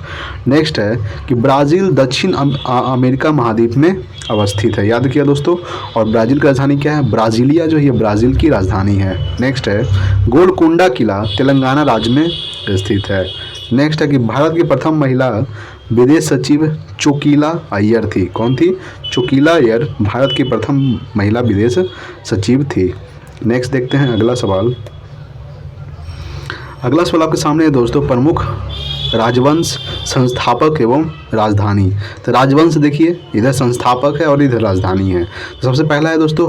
नेक्स्ट है कि ब्राज़ील दक्षिण अमेरिका महाद्वीप में अवस्थित है, याद रखिएगा दोस्तों। और ब्राज़ील की राजधानी क्या है? ब्राज़ीलिया जो है ब्राज़ील की राजधानी है। नेक्स्ट है गोलकुंडा किला तेलंगाना राज्य में स्थित है। नेक्स्ट है कि भारत की प्रथम महिला विदेश सचिव चोकीला अय्यर थी। कौन थी? चोकीला अय्यर भारत की प्रथम महिला विदेश सचिव थी। नेक्स्ट देखते हैं अगला सवाल। अगला सवाल आपके सामने है दोस्तों, प्रमुख राजवंश संस्थापक एवं राजधानी। तो राजवंश देखिए इधर संस्थापक है और इधर राजधानी है। तो सबसे पहला है दोस्तों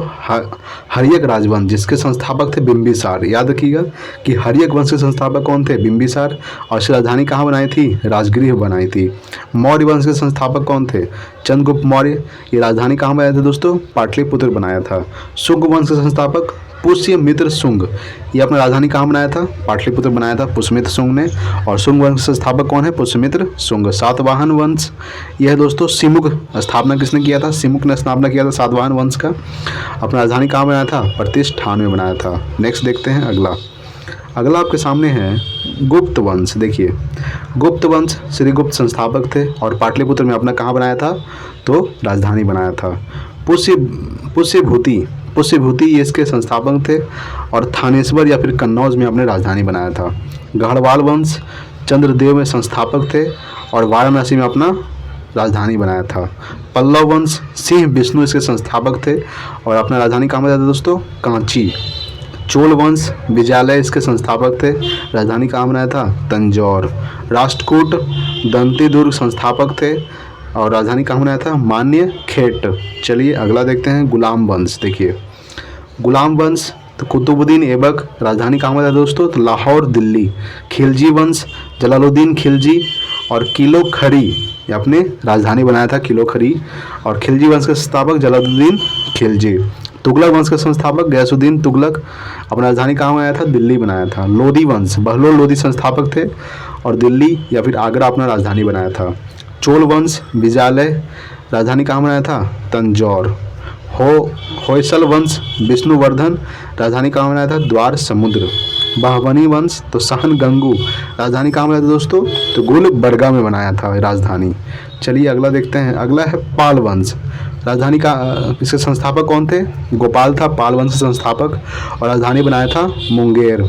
हर्यक राजवंश, जिसके संस्थापक थे बिंबिसार। याद रखिएगा कि हर्यक वंश के संस्थापक कौन थे? बिंबिसार। और इसकी राजधानी कहाँ बनाई थी? राजगृह बनाई थी। मौर्य वंश के संस्थापक कौन थे? चंद्रगुप्त मौर्य। ये राजधानी कहाँ बनाए थे दोस्तों? पाटलिपुत्र बनाया था। शुंग वंश के संस्थापक पुष्यमित्र शुंग, ये अपना राजधानी कहाँ बनाया था? पाटलिपुत्र बनाया था पुष्यमित्र शुंग ने। और शुंग वंश के संस्थापक कौन है? पुष्यमित्र शुंग। सातवाहन वंश, यह है दोस्तों सिमुक। स्थापना किसने किया था? सिमुक ने स्थापना किया था सातवाहन वंश का। अपना राजधानी कहाँ बनाया था? प्रतिष्ठान में बनाया था। नेक्स्ट देखते हैं अगला। अगला आपके सामने है गुप्त वंश। देखिए गुप्त वंश श्रीगुप्त संस्थापक थे और पाटलिपुत्र में अपना कहाँ बनाया था? तो राजधानी बनाया था। पुष्यभूति ये इसके संस्थापक थे और थानेश्वर या फिर कन्नौज में अपने राजधानी बनाया था। गढ़वाल वंश चंद्रदेव में संस्थापक थे और वाराणसी में अपना राजधानी बनाया था। पल्लव वंश सिंह विष्णु इसके संस्थापक थे और अपना राजधानी कहाँ बनाया था दोस्तों? कांची। चोल वंश विजयालय इसके संस्थापक थे, राजधानी कहाँ बनाया था? तंजौर। राष्ट्रकूट दंतीदुर्ग संस्थापक थे और राजधानी कहाँ बनाया था? मान्य खेट। चलिए अगला देखते हैं गुलाम वंश। देखिए गुलाम वंश तो कुतुबुद्दीन ऐबक, राजधानी कहाँ बनाया था दोस्तों? तो लाहौर दिल्ली। खिलजी वंश जलालुद्दीन खिलजी और किलो खरी, ये अपने राजधानी बनाया था किलो खरी। और खिलजी वंश के संस्थापक जलालुद्दीन खिलजी। तुगलक वंश के संस्थापक गयासुद्दीन तुगलक, अपना राजधानी कहाँ बनाया था? दिल्ली बनाया था। लोधी वंश बहलोल लोधी संस्थापक थे और दिल्ली या फिर आगरा अपना राजधानी बनाया था। चोल वंश विजयालय, राजधानी कहाँ बनाया था? तंजौर। होयसल वंश विष्णुवर्धन, राजधानी कहाँ बनाया था? द्वार समुद्र। बाहबनी वंश तो सहन गंगू, राजधानी कहाँ बनाया था दोस्तों? तो गुलबर्गा में बनाया था राजधानी। चलिए अगला देखते हैं। अगला है पाल वंश, राजधानी का इसके संस्थापक कौन थे? गोपाल था पाल वंश संस्थापक और राजधानी बनाया था मुंगेर।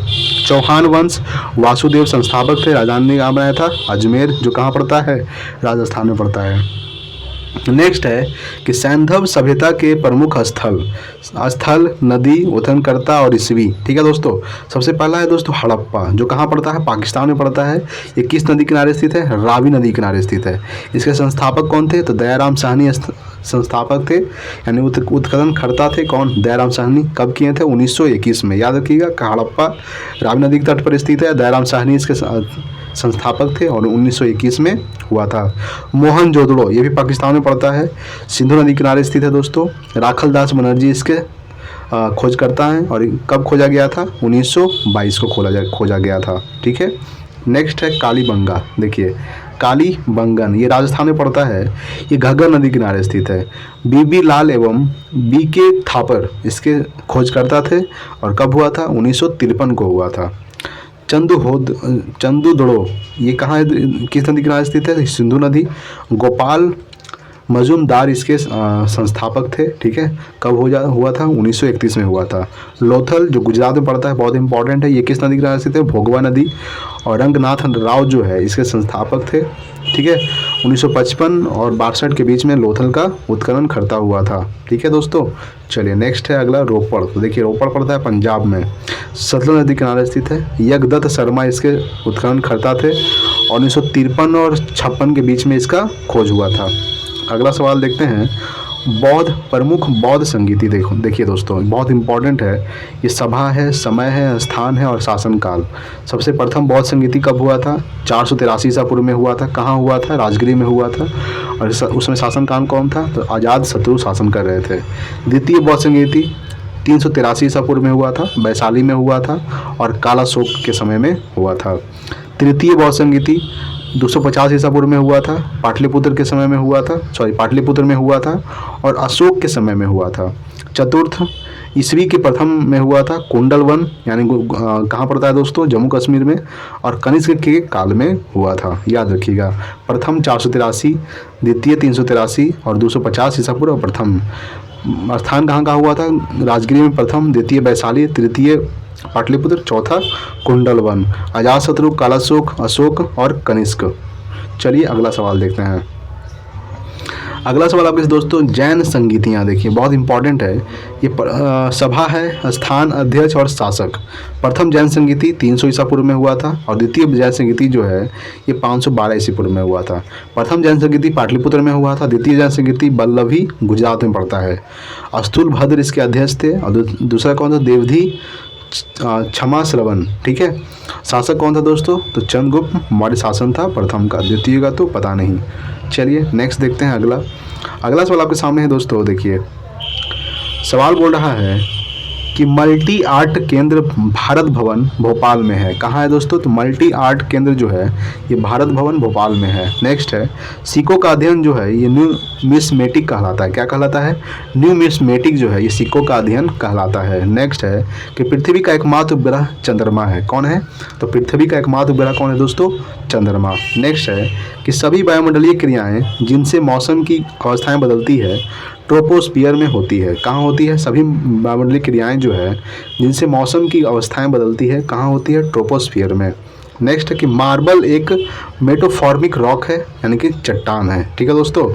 चौहान वंश वासुदेव संस्थापक थे, राजधानी कहाँ बनाया था? अजमेर, जो कहाँ पड़ता है? राजस्थान में पड़ता है। नेक्स्ट है कि सैंधव सभ्यता के प्रमुख स्थल नदी उथनकर्ता और ईसवी। ठीक है दोस्तों, सबसे पहला है दोस्तों हड़प्पा, जो कहाँ पड़ता है? पाकिस्तान में पड़ता है। ये किस नदी किनारे स्थित है? रावी नदी किनारे स्थित है। इसके संस्थापक कौन थे? तो दयाराम साहनी संस्थापक थे, यानी उत्खनन करता थे। कौन? दयाराम साहनी। कब किए थे? 1921 में। याद रखिएगा हड़प्पा रावी नदी के तट पर स्थित है। दयाराम साहनी इसके संस्थापक थे और 1921 में हुआ था। मोहनजोदड़ो, ये भी पाकिस्तान में पड़ता है, सिंधु नदी किनारे स्थित है दोस्तों। राखलदास बनर्जी इसके खोज करता है और कब खोजा गया था? 1922 को खोजा गया था। ठीक है। नेक्स्ट है कालीबंगा। देखिए कालीबंगन ये राजस्थान में पड़ता है, ये घग्गर नदी किनारे स्थित है। बीबी लाल एवं बीके थापर इसके खोजकर्ता थे और कब हुआ था? 1953 को हुआ था। चंदुदड़ो ये कहाँ है? किस नदी किनारे स्थित है? सिंधु नदी। गोपाल मजूमदार इसके संस्थापक थे। ठीक है। कब हुआ था? 1931 में हुआ था। लोथल जो गुजरात में पड़ता है, बहुत इंपॉर्टेंट है, ये किस नदी किनारे स्थित है? भोगवा नदी। और रंगनाथ राव जो है इसके संस्थापक थे। ठीक है। 1955 और 62 के बीच में लोथल का उत्खनन करता हुआ था। ठीक है दोस्तों। चलिए नेक्स्ट है अगला रोपड़। तो देखिए रोपड़ पड़ता है पंजाब में, सतलुज नदी किनारे स्थित है। यज्ञदत्त शर्मा इसके उत्खनन करता थे और 1953 और 56 के बीच में इसका खोज हुआ था। अगला सवाल देखते हैं। बौद्ध प्रमुख बौद्ध संगीति देखिए दोस्तों, बहुत इंपॉर्टेंट है। ये सभा है, समय है, स्थान है और शासनकाल। सबसे प्रथम बौद्ध संगीति कब हुआ था? 483 ईसा पूर्व में हुआ था। कहाँ हुआ था? राजगिरी में हुआ था। और उसमें शासनकाल कौन था? तो अजात शत्रु शासन कर रहे थे। द्वितीय बौद्ध संगीति 383 ईसा पूर्व में हुआ था, वैशाली में हुआ था और कालाशोक के समय में हुआ था। तृतीय बौद्ध संगीति 250 ईसा पूर्व में हुआ था, पाटलिपुत्र के समय में हुआ था, पाटलिपुत्र में हुआ था और अशोक के समय में हुआ था। चतुर्थ ईस्वी के प्रथम में हुआ था, कुंडलवन यानी कहाँ पड़ता है दोस्तों? जम्मू कश्मीर में। और कनिष्क के काल में हुआ था, याद रखिएगा। प्रथम 483, द्वितीय 383 और 250 ईसा पूर्व प्रथम। स्थान कहाँ का हुआ था? राजगिरी में प्रथम, द्वितीय वैशाली, तृतीय पाटलिपुत्र, चौथा कुंडलवन। अजातशत्रु, कालाशोक, अशोक और कनिष्क। चलिए अगला सवाल देखते हैं। अगला सवाल आपके दोस्तों, जैन संगीतियाँ देखिए, बहुत इंपॉर्टेंट है ये। सभा है, स्थान, अध्यक्ष और शासक। प्रथम जैन संगीति 300 ईसा पूर्व में हुआ था और द्वितीय जैन संगीति जो है ये 512 ईसा पूर्व में हुआ था। प्रथम जैन संगीति पाटलिपुत्र में हुआ था, द्वितीय जैन संगीति बल्लभी गुजरात में पड़ता है। स्थूलभद्र इसके अध्यक्ष थे और दूसरा कौन था? देवधी क्षमा श्रवण, ठीक है। शासक कौन था दोस्तों? तो चंद्रगुप्त मौर्य शासन था प्रथम का, द्वितीय का तो पता नहीं। चलिए नेक्स्ट देखते हैं। अगला सवाल आपके सामने है दोस्तों, देखिए सवाल बोल रहा है कि मल्टी आर्ट केंद्र भारत भवन भोपाल में है। कहाँ है दोस्तों? तो मल्टी आर्ट केंद्र जो है ये भारत भवन भोपाल में है। नेक्स्ट है, सिक्कों का अध्ययन जो है ये न्यूमिस्मेटिक कहलाता है। क्या कहलाता है? न्यूमिस्मेटिक जो है ये सिक्कों का अध्ययन कहलाता है। नेक्स्ट है कि पृथ्वी का एकमात्र ग्रह चंद्रमा है। कौन है? तो पृथ्वी का एकमात्र ग्रह कौन है दोस्तों? चंद्रमा। नेक्स्ट है कि सभी वायुमंडलीय क्रियाएं जिनसे मौसम की अवस्थाएं बदलती है ट्रोपोस्फियर में होती है। कहाँ होती है? सभी वायुमंडलीय क्रियाएं जो है जिनसे मौसम की अवस्थाएं बदलती है कहाँ होती है? ट्रोपोस्फियर में। नेक्स्ट है कि मार्बल एक मेटोफॉर्मिक रॉक है यानी कि चट्टान है, ठीक है दोस्तों।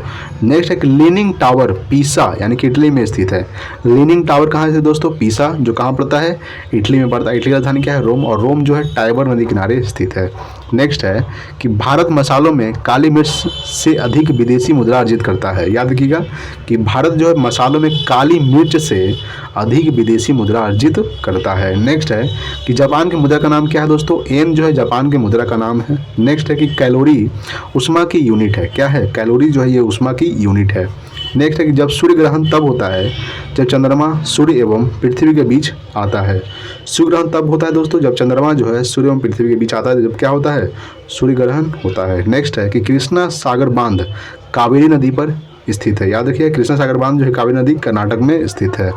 नेक्स्ट है कि लीनिंग टावर पीसा यानी कि इटली में स्थित है। लीनिंग टावर कहाँ है दोस्तों? पीसा, जो कहाँ पड़ता है? इटली में पड़ता है। इटली का राजधानी क्या है? रोम, और रोम जो है टाइबर नदी किनारे स्थित है। नेक्स्ट है कि भारत मसालों में काली मिर्च से अधिक विदेशी मुद्रा अर्जित करता है। याद रखिएगा कि भारत जो है मसालों में काली मिर्च से अधिक विदेशी मुद्रा अर्जित करता है। नेक्स्ट है कि जापान की मुद्रा का नाम क्या है दोस्तों? येन जो है जापान की मुद्रा का नाम है। नेक्स्ट है कि कैलोरी उष्मा की यूनिट है। क्या है? कैलोरी जो है ये उष्मा की यूनिट है। नेक्स्ट है कि जब सूर्य ग्रहण तब होता है जब चंद्रमा सूर्य एवं पृथ्वी के बीच आता है। सूर्य ग्रहण तब होता है दोस्तों जब चंद्रमा जो है सूर्य एवं पृथ्वी के बीच आता है, जब क्या होता है? सूर्य ग्रहण होता है। नेक्स्ट है कि कृष्णा सागर बांध कावेरी नदी पर स्थित है। याद रखिए कृष्णा सागर बांध जो है कावेरी नदी कर्नाटक में स्थित है।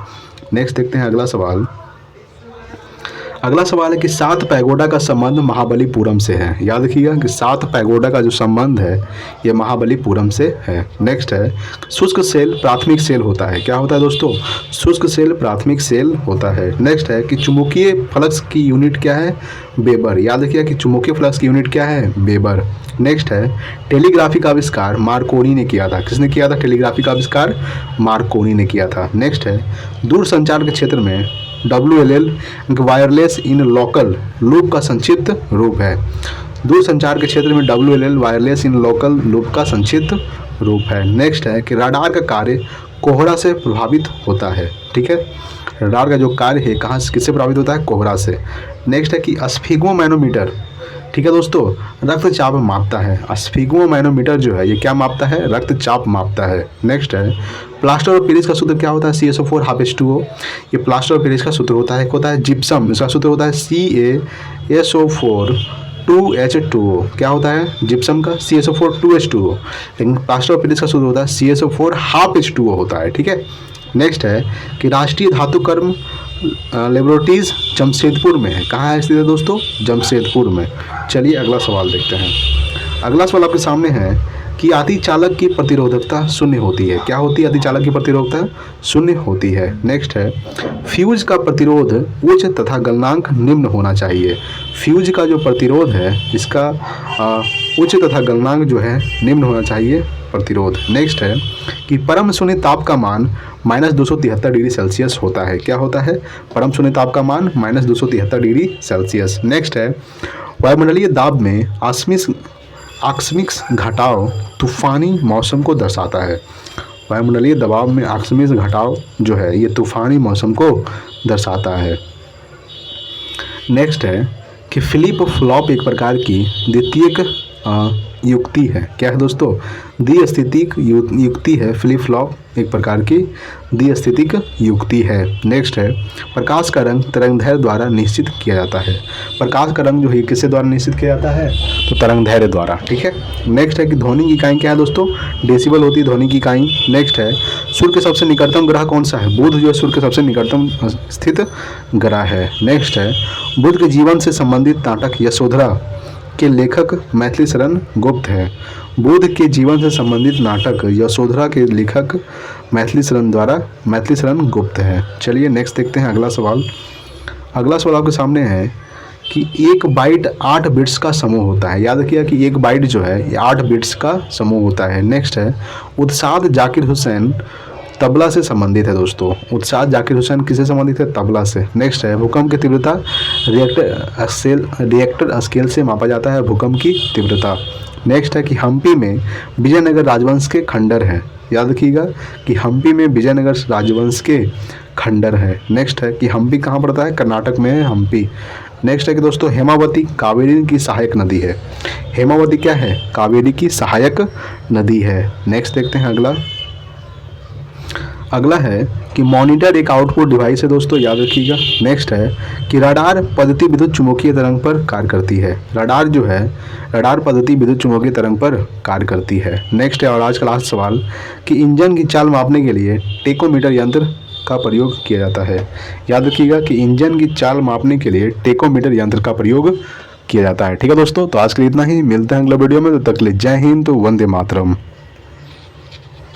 नेक्स्ट देखते हैं अगला सवाल। अगला सवाल है कि 7 पैगोडा का संबंध महाबलीपुरम से है। याद रखिएगा कि 7 पैगोडा का जो संबंध है ये महाबलीपुरम से है। नेक्स्ट है शुष्क सेल प्राथमिक सेल होता है। क्या होता है दोस्तों? शुष्क सेल प्राथमिक सेल होता है। नेक्स्ट है कि चुंबकीय फ्लक्स की यूनिट क्या है? वेबर। याद रखिएगा कि चुंबकीय फ्लक्स की यूनिट क्या है? वेबर। नेक्स्ट है टेलीग्राफी का आविष्कार मार्कोनी ने किया था। किसने किया था टेलीग्राफी का आविष्कार? मार्कोनी ने किया था। नेक्स्ट है दूरसंचार के क्षेत्र में WLL wireless in local loop का संक्षिप्त रूप है। दूरसंचार के क्षेत्र में WLL wireless in local loop का संक्षिप्त रूप है। नेक्स्ट है कि रडार का कार्य कोहरा से प्रभावित होता है। ठीक है, रडार का जो कार्य है कहाँ से किससे प्रभावित होता है? कोहरा से। नेक्स्ट है कि स्फिग्मोमैनोमीटर, ठीक है दोस्तों, रक्तचाप मापता है। स्फिग्मोमैनोमीटर जो है ये क्या मापता है? रक्तचाप मापता है। नेक्स्ट है प्लास्टर ऑफ पेरिस का सूत्र क्या होता है? CaSO4 H2O। ये प्लास्टर ऑफ पेरिस का सूत्र होता है, एक होता है जिप्सम, इसका सूत्र होता है CaSO4 2H2O। क्या होता है जिप्सम का? CaSO4 2H2O। लेकिन प्लास्टर ऑफ पेरिस का सूत्र होता है CaSO4 H2O होता है। ठीक है। नेक्स्ट है कि राष्ट्रीय धातुकर्म लेबोरेटरीज जमशेदपुर में है। कहाँ है स्थित है दोस्तों? जमशेदपुर में। चलिए अगला सवाल देखते हैं। अगला सवाल आपके सामने है कि अतिचालक की प्रतिरोधकता शून्य होती है। क्या होती है? अतिचालक की प्रतिरोधकता शून्य होती है। नेक्स्ट है फ्यूज का प्रतिरोध उच्च तथा गलनांक निम्न होना चाहिए। फ्यूज का जो प्रतिरोध है इसका उच्च तथा गलनांक जो है निम्न होना चाहिए प्रतिरोध। नेक्स्ट है कि परम शून्य ताप का मान -273 डिग्री सेल्सियस होता है। क्या होता है? परम शून्य ताप का मान -273 डिग्री सेल्सियस। नेक्स्ट है वायुमंडलीय दाब में आकस्मिक घटाव तूफानी मौसम को दर्शाता है। वायुमंडलीय दबाव में आकस्मिक घटाव जो है ये तूफानी मौसम को दर्शाता है। नेक्स्ट है कि फ्लिप फ्लॉप एक प्रकार की द्वितीयक युक्ति है। क्या है दोस्तों? द्विस्थितिक युक्ति है। फ्लिप फ्लॉप एक प्रकार की द्विस्थितिक युक्ति है। नेक्स्ट है प्रकाश का रंग तरंगदैर्घ्य द्वारा निश्चित किया जाता है। प्रकाश का रंग जो है किससे द्वारा निश्चित किया जाता है? तो तरंगदैर्घ्य द्वारा। ठीक है। नेक्स्ट है कि ध्वनि की इकाई क्या है दोस्तों? डेसिबल होती है ध्वनि की इकाई। नेक्स्ट है सूर्य के सबसे निकटतम ग्रह कौन सा है? बुध जो है सूर्य के सबसे निकटतम स्थित ग्रह है। नेक्स्ट है बुध के जीवन से संबंधित नाटक यशोधरा के लेखक मैथिली शरण गुप्त है। बुध के जीवन से संबंधित नाटक यशोधरा के लेखक मैथिली शरण गुप्त है। चलिए नेक्स्ट देखते हैं अगला सवाल। अगला सवाल आपके सामने है कि एक बाइट 8 बिट्स का समूह होता है। याद रखिएगा कि एक बाइट जो है ये 8 बिट्स का समूह होता है। नेक्स्ट है उत्साद जाकिर हुसैन तबला से संबंधित है दोस्तों। उत्साद जाकिर हुसैन किससे संबंधित है? तबला से। नेक्स्ट है भूकंप की तीव्रता रिएक्टर स्केल से मापा जाता है भूकंप की तीव्रता। नेक्स्ट है कि हम्पी में विजयनगर राजवंश के खंडर हैं। याद रखिएगा कि हम्पी में विजयनगर राजवंश के खंडर है। नेक्स्ट है कि हम्पी कहाँ पड़ता है? कर्नाटक में है हम्पी। नेक्स्ट है कि दोस्तों हेमावती कावेरी की सहायक नदी है। हेमावती क्या है? कावेरी की सहायक नदी है। नेक्स्ट देखते हैं अगला है कि मॉनिटर एक आउटपुट डिवाइस है दोस्तों, याद रखिएगा। नेक्स्ट है कि रडार पद्धति विद्युत चुम्बकीय तरंग पर कार्य करती है। रडार जो है रडार पद्धति विद्युत चुम्बकीय तरंग पर कार्य करती है। नेक्स्ट है और आज का लास्ट सवाल कि इंजन की चाल मापने के लिए टेकोमीटर यंत्र का प्रयोग किया जाता है। याद रखिएगा कि इंजन की चाल मापने के लिए टेकोमीटर यंत्र का प्रयोग किया जाता है। ठीक है दोस्तों, तो आज के लिए इतना ही। मिलते हैं अगला वीडियो में, तब तक के लिए जय हिंद, तो वंदे मातरम।